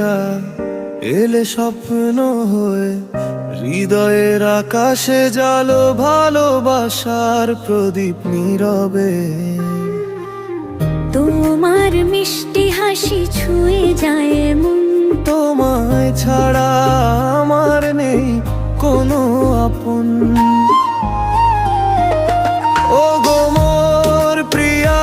প্রিয়া এলে স্বপ্ন হয়ে হৃদয়ের আকাশে জালো ভালোবাসার প্রদীপ নীরবে। তোমার মিষ্টি হাসি ছুঁয়ে যায় মন, তোমায় ছাড়া আমার নেই কোনো আপন। ও গো মোর প্রিয়া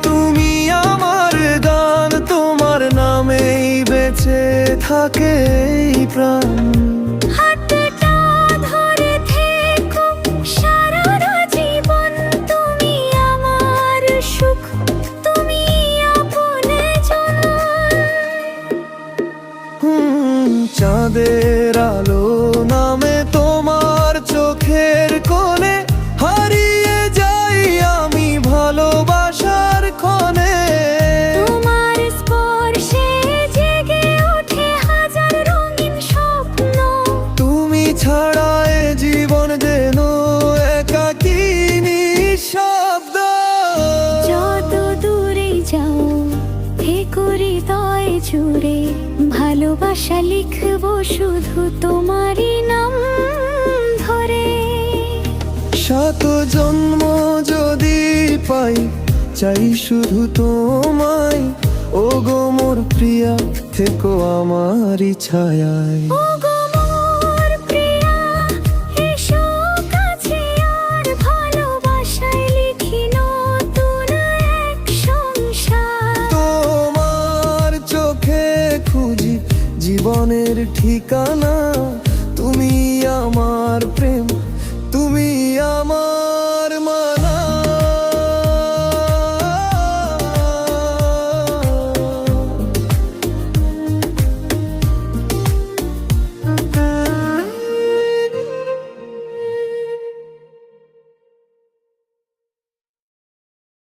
তুমি আমার গান, তোমার নামেই বেঁচে থাকে এই প্রাণ। হাতটা ধরে থেকো সারা জীবন, তুমি আমার সুখ, তুমি আপনজন। চাঁদের আলো নামে তোমার চোখের কোণে, হারিয়ে যাই আমি ভালোবাসার ক্ষণে। তোমার স্পর্শে জেগে ওঠে হাজার রঙিন স্বপ্ন, তুমি ছাড়া এ জীবন যেন একাকী নিঃশব্দ। যত দূরে যাও থেকো হৃদয় জুড়ে, ভালোবাসা লিখবো শুধু তোমারই নাম ধরে। শত জন্ম যদি পাই চাই শুধু তোমায়, ও গো মোর প্রিয়া থেকো আমারই ছায়ায়। ও গো মোর প্রিয়া, এসো কাছে আর ভালোবাসায় লিখি নতুন এক সংসার। তোমার চোখে খুঁজি জীবনের ঠিকানা, তুমি আমার প্রেম, তুমি আমার